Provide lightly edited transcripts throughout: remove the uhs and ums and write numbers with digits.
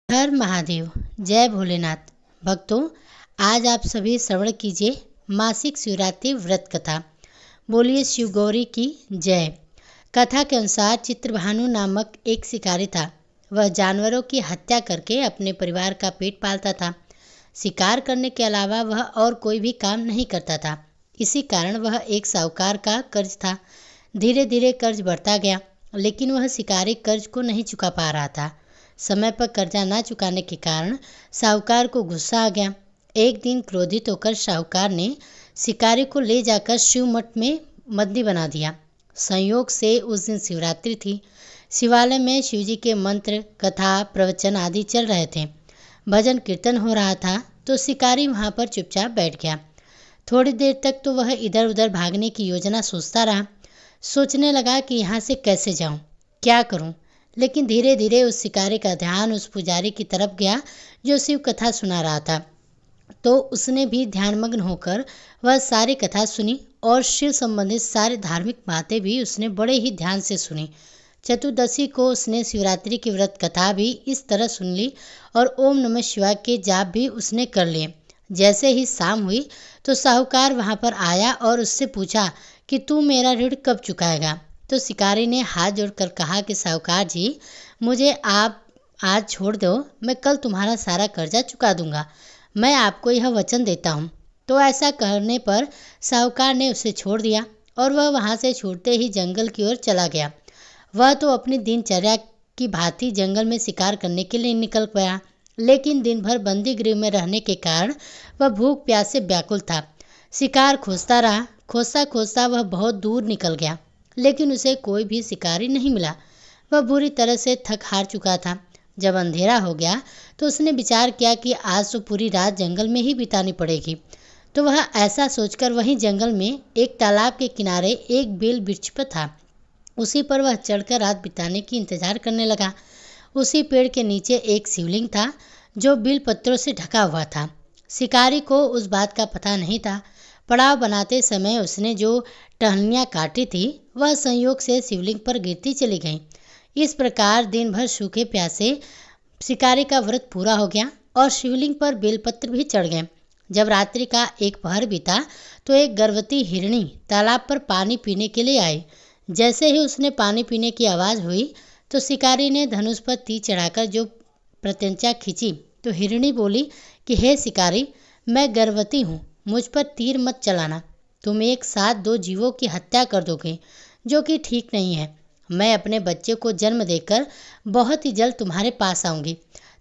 हर महादेव। जय भोलेनाथ। भक्तों, आज आप सभी श्रवण कीजिए मासिक शिवरात्रि व्रत कथा। बोलिए शिव गौरी की जय। कथा के अनुसार चित्रभानु नामक एक शिकारी था। वह जानवरों की हत्या करके अपने परिवार का पेट पालता था। शिकार करने के अलावा वह और कोई भी काम नहीं करता था। इसी कारण वह एक साहूकार का कर्ज था। धीरे धीरे कर्ज बढ़ता गया, लेकिन वह शिकारी कर्ज को नहीं चुका पा रहा था। समय पर कर्जा न चुकाने के कारण साहूकार को गुस्सा आ गया। एक दिन क्रोधित होकर साहूकार ने शिकारी को ले जाकर शिव मठ में बंदी बना दिया। संयोग से उस दिन शिवरात्रि थी। शिवालय में शिवजी के मंत्र, कथा, प्रवचन आदि चल रहे थे। भजन कीर्तन हो रहा था तो शिकारी वहां पर चुपचाप बैठ गया। थोड़ी देर तक तो वह इधर उधर भागने की योजना सोचता रहा। सोचने लगा कि यहाँ से कैसे जाऊं, क्या करूं। लेकिन धीरे धीरे उस शिकारी का ध्यान उस पुजारी की तरफ गया जो शिव कथा सुना रहा था। तो उसने भी ध्यानमग्न होकर वह सारी कथा सुनी और शिव संबंधित सारी धार्मिक बातें भी उसने बड़े ही ध्यान से सुनी। चतुर्दशी को उसने शिवरात्रि की व्रत कथा भी इस तरह सुन ली और ओम नमः शिवाय के जाप भी उसने कर लिए। जैसे ही शाम हुई तो साहूकार वहां पर आया और उससे पूछा कि तू मेरा ऋण कब चुकाएगा। तो शिकारी ने हाथ जोड़कर कहा कि साहूकार जी, मुझे आप आज छोड़ दो, मैं कल तुम्हारा सारा कर्जा चुका दूंगा। मैं आपको यह वचन देता हूँ। तो ऐसा करने पर साहूकार ने उसे छोड़ दिया और वह वहाँ से छूटते ही जंगल की ओर चला गया। वह तो अपनी दिनचर्या की भांति जंगल में शिकार करने के लिए निकल गया, लेकिन दिन भर बंदी गृह में रहने के कारण वह भूख प्यास से व्याकुल था। शिकार खोजता रहा। खोजता खोजता वह बहुत दूर निकल गया, लेकिन उसे कोई भी शिकारी नहीं मिला। वह बुरी तरह से थक हार चुका था। जब अंधेरा हो गया तो उसने विचार किया कि आज तो पूरी रात जंगल में ही बितानी पड़ेगी। तो वह ऐसा सोचकर वहीं जंगल में एक तालाब के किनारे एक बेल वृक्ष पर था। उसी पर वह चढ़कर रात बिताने की इंतजार करने लगा। उसी पेड़ के नीचे एक शिवलिंग था जो बिल पत्रों से ढका हुआ था। शिकारी को उस बात का पता नहीं था। पड़ाव बनाते समय उसने जो टहनियाँ काटी थी वह संयोग से शिवलिंग पर गिरती चली गईं। इस प्रकार दिन भर सूखे प्यासे शिकारी का व्रत पूरा हो गया और शिवलिंग पर बेलपत्र भी चढ़ गए। जब रात्रि का एक पहर बीता तो एक गर्भवती हिरणी तालाब पर पानी पीने के लिए आई। जैसे ही उसने पानी पीने की आवाज़ हुई तो शिकारी ने धनुष पर तीर चढ़ाकर जो प्रत्यंचा खींची तो हिरणी बोली कि हे शिकारी, मैं गर्भवती हूँ, मुझ पर तीर मत चलाना। तुम एक साथ दो जीवों की हत्या कर दोगे, जो कि ठीक नहीं है। मैं अपने बच्चे को जन्म देकर बहुत ही जल्द तुम्हारे पास आऊँगी,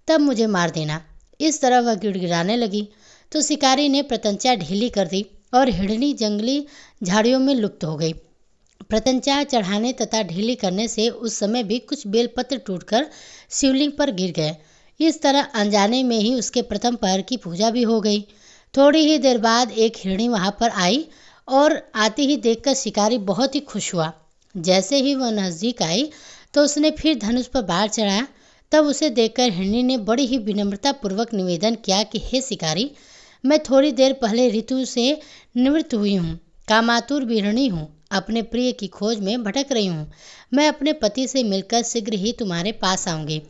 तब मुझे मार देना। इस तरह वह गिड़गिड़ाने लगी तो शिकारी ने प्रत्यंचा ढीली कर दी और हिरणी जंगली झाड़ियों में लुप्त हो गई। प्रत्यंचा चढ़ाने तथा ढीली करने से उस समय भी कुछ बेलपत्र टूटकर शिवलिंग पर गिर गए। इस तरह अनजाने में ही उसके प्रथम पहर की पूजा भी हो गई। थोड़ी ही देर बाद एक हिरणी वहां पर आई और आते ही देखकर शिकारी बहुत ही खुश हुआ। जैसे ही वह नजदीक आई तो उसने फिर धनुष पर बाढ़ चढ़ाया। तब उसे देखकर हिरणी ने बड़ी ही विनम्रता पूर्वक निवेदन किया कि हे शिकारी, मैं थोड़ी देर पहले ऋतु से निवृत्त हुई हूँ, कामातुर बिरहणी हूँ, अपने प्रिय की खोज में भटक रही हूँ। मैं अपने पति से मिलकर शीघ्र ही तुम्हारे पास आऊँगी।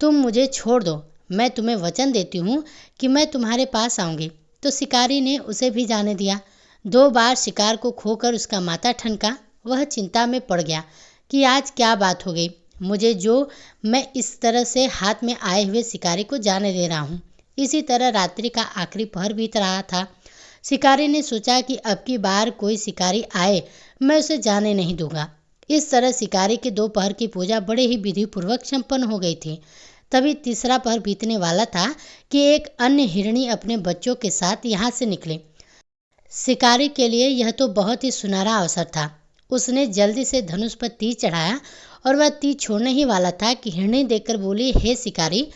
तुम मुझे छोड़ दो, मैं तुम्हें वचन देती हूँ कि मैं तुम्हारे पास आऊँगी। तो शिकारी ने उसे भी जाने दिया। 2 बार शिकार को खोकर उसका माथा ठनका। वह चिंता में पड़ गया कि आज क्या बात हो गई मुझे, जो मैं इस तरह से हाथ में आए हुए शिकारी को जाने दे रहा हूँ। इसी तरह रात्रि का आखिरी पहर बीत रहा था। शिकारी ने सोचा कि अब की बार कोई शिकारी आए मैं उसे जाने नहीं दूंगा। इस तरह शिकारी के 2 पहर की पूजा बड़े ही विधि पूर्वक संपन्न हो गई थी। तभी तीसरा पहर बीतने वाला था कि एक अन्य हिरणी अपने बच्चों के साथ यहाँ से निकले। शिकारी के लिए यह तो बहुत ही सुनहरा अवसर था। उसने जल्दी से धनुष पर तीर चढ़ाया और वह तीर छोड़ने ही वाला था कि हिरणी देखकर बोली, हे शिकारी,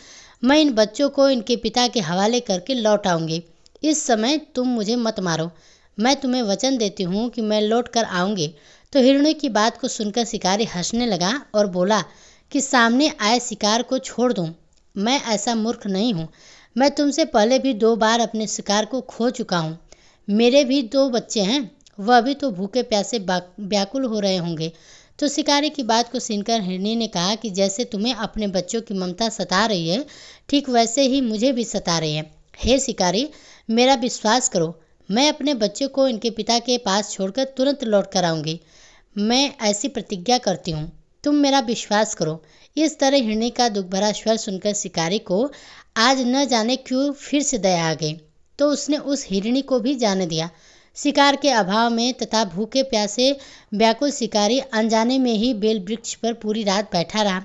मैं इन बच्चों को इनके पिता के हवाले करके लौट आऊँगी। इस समय तुम मुझे मत मारो, मैं तुम्हें वचन देती हूँ कि मैं लौट कर आऊँगी। तो हिरणी की बात को सुनकर शिकारी हंसने लगा और बोला कि सामने आए शिकार को छोड़ दूँ। मैं ऐसा मूर्ख नहीं हूँ। मैं तुमसे पहले भी 2 बार अपने शिकार को खो चुका हूँ। मेरे भी 2 बच्चे हैं, वह भी तो भूखे प्यासे व्याकुल हो रहे होंगे। तो शिकारी की बात को सुनकर हिरनी ने कहा कि जैसे तुम्हें अपने बच्चों की ममता सता रही है, ठीक वैसे ही मुझे भी सता रही है। हे शिकारी, मेरा विश्वास करो, मैं अपने बच्चों को इनके पिता के पास छोड़कर तुरंत लौट कर आऊँगी। मैं ऐसी प्रतिज्ञा करती हूँ, तुम मेरा विश्वास करो। इस तरह हिरनी का दुख भरा स्वर सुनकर शिकारी को आज न जाने क्यों फिर से दया आ गई, तो उसने उस हिरनी को भी जाने दिया। शिकार के अभाव में तथा भूखे प्यासे व्याकुल शिकारी अनजाने में ही बेल वृक्ष पर पूरी रात बैठा रहा।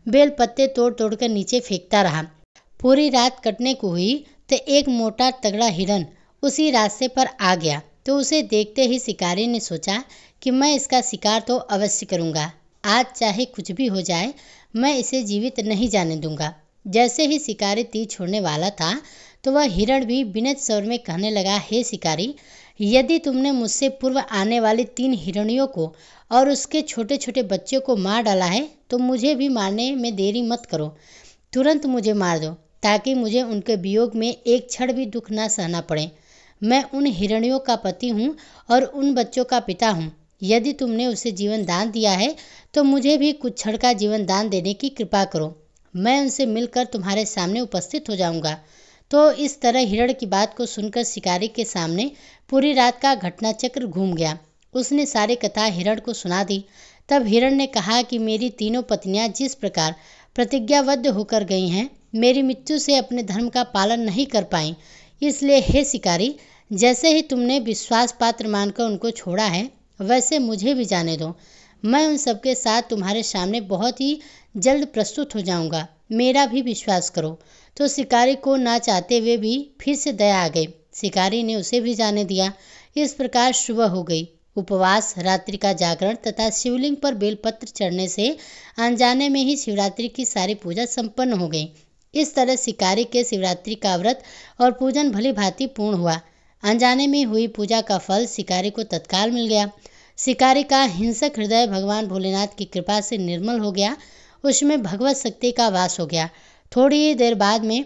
बेल पत्ते तोड़ तोड़ कर नीचे फेंकता रहा। पूरी रात कटने को हुई तो एक मोटा तगड़ा हिरन उसी रास्ते पर आ गया, तो उसे देखते ही शिकारी ने सोचा कि मैं इसका शिकार तो अवश्य करूँगा। आज चाहे कुछ भी हो जाए, मैं इसे जीवित नहीं जाने दूंगा। जैसे ही शिकारी तीर छोड़ने वाला था तो वह हिरण भी विनत स्वर में कहने लगा, हे शिकारी, यदि तुमने मुझसे पूर्व आने वाली 3 हिरणियों को और उसके छोटे छोटे बच्चों को मार डाला है तो मुझे भी मारने में देरी मत करो। तुरंत मुझे मार दो ताकि मुझे उनके वियोग में एक क्षण भी दुख न सहना पड़े। मैं उन हिरणियों का पति हूँ और उन बच्चों का पिता हूँ। यदि तुमने उसे जीवन दान दिया है तो मुझे भी कुछ क्षण का जीवन दान देने की कृपा करो। मैं उनसे मिलकर तुम्हारे सामने उपस्थित हो जाऊंगा। तो इस तरह हिरण की बात को सुनकर शिकारी के सामने पूरी रात का घटनाचक्र घूम गया। उसने सारी कथा हिरण को सुना दी। तब हिरण ने कहा कि मेरी तीनों पत्नियां जिस प्रकार प्रतिज्ञाबद्ध होकर गई हैं, मेरी मृत्यु से अपने धर्म का पालन नहीं कर पाई। इसलिए हे शिकारी, जैसे ही तुमने विश्वास पात्र मानकर उनको छोड़ा है, वैसे मुझे भी जाने दो। मैं उन सबके साथ तुम्हारे सामने बहुत ही जल्द प्रस्तुत हो जाऊंगा। मेरा भी विश्वास करो। तो शिकारी को ना चाहते हुए भी फिर से दया आ गई। शिकारी ने उसे भी जाने दिया। इस प्रकार सुबह हो गई। उपवास, रात्रि का जागरण तथा शिवलिंग पर बेलपत्र चढ़ने से अनजाने में ही शिवरात्रि की सारी पूजा संपन्न हो गई। इस तरह शिकारी के शिवरात्रि का व्रत और पूजन भली भांति पूर्ण हुआ। अनजाने में हुई पूजा का फल शिकारी को तत्काल मिल गया। शिकारी का हिंसक हृदय भगवान भोलेनाथ की कृपा से निर्मल हो गया। उसमें भगवत शक्ति का वास हो गया। थोड़ी ही देर बाद में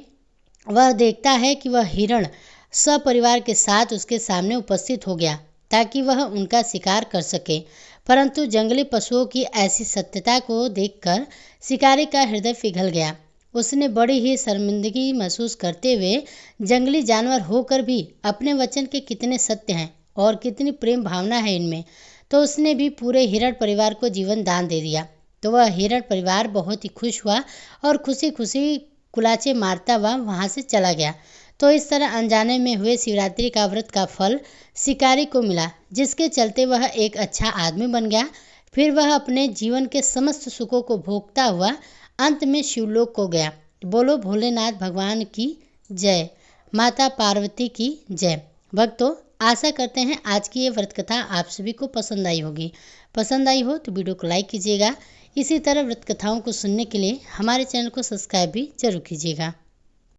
वह देखता है कि वह हिरण सपरिवार के साथ उसके सामने उपस्थित हो गया ताकि वह उनका शिकार कर सके। परंतु जंगली पशुओं की ऐसी सत्यता को देखकर शिकारी का हृदय पिघल गया। उसने बड़ी ही शर्मिंदगी महसूस करते हुए जंगली जानवर होकर भी अपने वचन के कितने सत्य हैं और कितनी प्रेम भावना है इनमें, तो उसने भी पूरे हिरण परिवार को जीवन दान दे दिया। तो वह हिरण परिवार बहुत ही खुश हुआ और खुशी खुशी कुलाचे मारता हुआ वहाँ से चला गया। तो इस तरह अनजाने में हुए शिवरात्रि का व्रत का फल शिकारी को मिला, जिसके चलते वह एक अच्छा आदमी बन गया। फिर वह अपने जीवन के समस्त सुखों को भोगता हुआ अंत में शिवलोक को गया। बोलो भोलेनाथ भगवान की जय, माता पार्वती की जय। भक्तों, आशा करते हैं आज की ये व्रत कथा आप सभी को पसंद आई होगी। पसंद आई हो तो वीडियो को लाइक कीजिएगा। इसी तरह व्रत कथाओं को सुनने के लिए हमारे चैनल को सब्सक्राइब भी जरूर कीजिएगा।